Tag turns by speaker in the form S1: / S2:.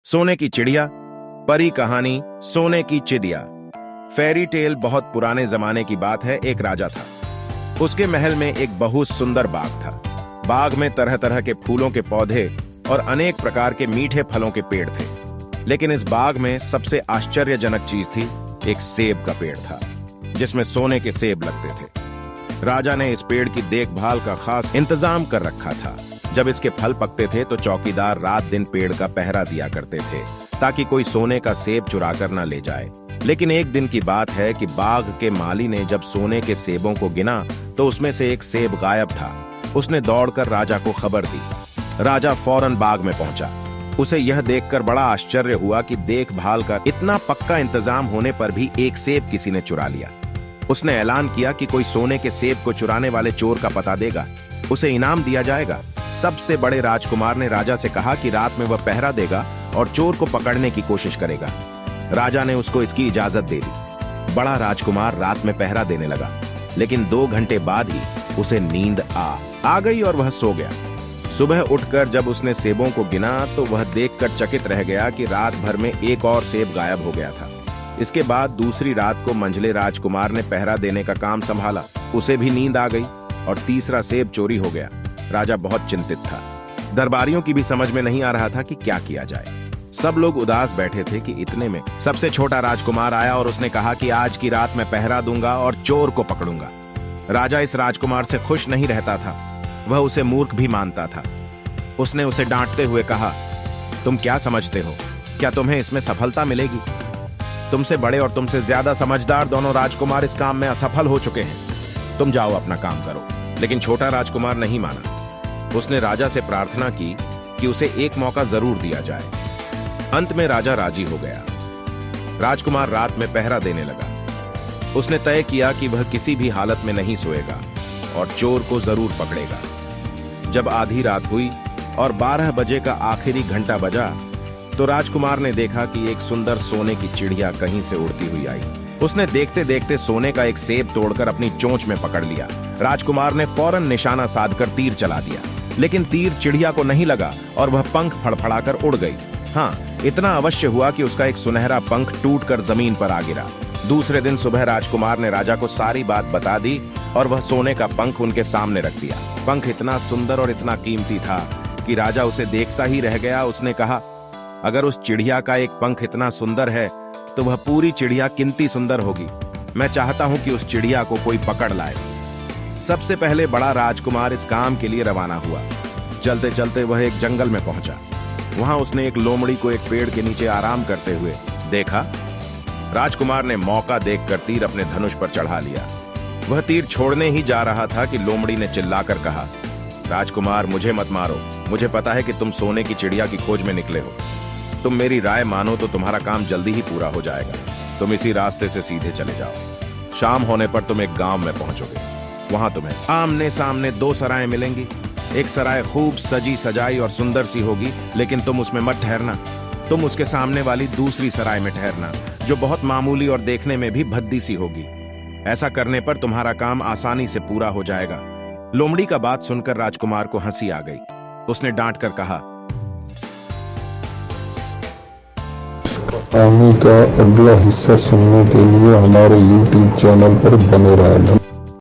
S1: सोने की चिड़िया। परी कहानी सोने की चिड़िया। फेरी टेल बहुत पुराने जमाने की बात है। एक राजा था। उसके महल में एक बहुत सुंदर बाग था। बाग में तरह तरह के फूलों के पौधे और अनेक प्रकार के मीठे फलों के पेड़ थे। लेकिन इस बाग में सबसे आश्चर्यजनक चीज थी, एक सेब का पेड़ था जिसमें सोने के सेब लगते थे। राजा ने इस पेड़ की देखभाल का खास इंतजाम कर रखा था। जब इसके फल पकते थे तो चौकीदार रात दिन पेड़ का पहरा दिया करते थे ताकि कोई सोने का सेब चुरा कर न ले जाए। लेकिन एक दिन की बात है कि बाग के माली ने जब सोने के सेबों को गिना तो उसमें से एक सेब गायब था। उसने दौड़कर राजा को खबर दी। राजा फौरन बाग में पहुंचा। उसे यह देखकर बड़ा आश्चर्य हुआ कि देखभाल का इतना पक्का इंतजाम होने पर भी एक सेब किसी ने चुरा लिया। उसने ऐलान किया कि कोई सोने के सेब को चुराने वाले चोर का पता देगा, उसे इनाम दिया जाएगा। सबसे बड़े राजकुमार ने राजा से कहा कि रात में वह पहरा देगा और चोर को पकड़ने की कोशिश करेगा। राजा ने उसको इसकी इजाजत दे दी। बड़ा राजकुमार रात में पहरा देने लगा, लेकिन 2 घंटे बाद ही उसे नींद आ गई और वह सो गया। सुबह उठकर जब उसने सेबों को गिना तो वह देखकर चकित रह गया कि रात भर में एक और सेब गायब हो गया था। इसके बाद दूसरी रात को मंझले राजकुमार ने पहरा देने का काम संभाला। उसे भी नींद आ गई और तीसरा सेब चोरी हो गया। राजा बहुत चिंतित था। दरबारियों की भी समझ में नहीं आ रहा था कि क्या किया जाए। सब लोग उदास बैठे थे कि इतने में सबसे छोटा राजकुमार आया और उसने कहा कि आज की रात मैं पहरा दूंगा और चोर को पकड़ूंगा। राजा इस राजकुमार से खुश नहीं रहता था। वह उसे मूर्ख भी मानता था। उसने उसे डांटते हुए कहा, तुम क्या समझते हो? क्या तुम्हें इसमें सफलता मिलेगी? तुमसे बड़े और तुमसे ज्यादा समझदार दोनों राजकुमार इस काम में असफल हो चुके हैं। तुम जाओ अपना काम करो। लेकिन छोटा राजकुमार नहीं माना। उसने राजा से प्रार्थना की कि उसे एक मौका जरूर दिया जाए। अंत में राजा राजी हो गया। राजकुमार रात में पहरा देने लगा। उसने तय किया कि वह किसी भी हालत में नहीं सोएगा और चोर को जरूर पकड़ेगा। जब आधी रात हुई और 12 बजे का आखिरी घंटा बजा तो राजकुमार ने देखा कि एक सुंदर सोने की चिड़िया कहीं से उड़ती हुई आई। उसने देखते देखते सोने का एक सेब तोड़कर अपनी चोंच में पकड़ लिया। राजकुमार ने फौरन निशाना साधकर तीर चला दिया, लेकिन तीर चिड़िया को नहीं लगा और वह पंख फड़फड़ाकर उड़ गई। हाँ, इतना अवश्य हुआ कि उसका एक सुनहरा पंख टूटकर जमीन पर आ गिरा। दूसरे दिन सुबह राजकुमार ने राजा को सारी बात बता दी और वह सोने का पंख उनके सामने रख दिया। पंख इतना सुंदर और इतना कीमती था कि राजा उसे देखता ही रह गया। उसने कहा, अगर उस चिड़िया का एक पंख इतना सुंदर है तो वह पूरी चिड़िया कितनी सुंदर होगी। मैं चाहता हूं कि उस चिड़िया को कोई पकड़ लाए। सबसे पहले बड़ा राजकुमार इस काम के लिए रवाना हुआ। चलते चलते वह एक जंगल में पहुंचा। वहां उसने एक लोमड़ी को एक पेड़ के नीचे आराम करते हुए देखा। राजकुमार ने मौका देखकर तीर अपने धनुष पर चढ़ा लिया। वह तीर छोड़ने ही जा रहा था कि लोमड़ी ने चिल्लाकर कहा, राजकुमार, मुझे मत मारो। मुझे पता है कि तुम सोने की चिड़िया की खोज में निकले हो। तुम मेरी राय मानो तो तुम्हारा काम जल्दी ही पूरा हो जाएगा। तुम इसी रास्ते से सीधे चले जाओ। शाम होने पर तुम एक गांव में पहुंचोगे। वहां तुम्हें आमने सामने 2 सराय मिलेंगी। एक सराय खूब सजी सजाई और सुंदर सी होगी, लेकिन तुम उसमें मत ठहरना। तुम उसके सामने वाली दूसरी सराय में ठहरना, जो बहुत मामूली और देखने में भी भद्दी सी होगी। ऐसा करने पर तुम्हारा काम आसानी से पूरा हो जाएगा। लोमड़ी का बात सुनकर राजकुमार को हंसी आ गई। उसने डांट कर कहा,
S2: कहानी का अगला हिस्सा सुनने के लिए हमारे YouTube चैनल पर बने रहें।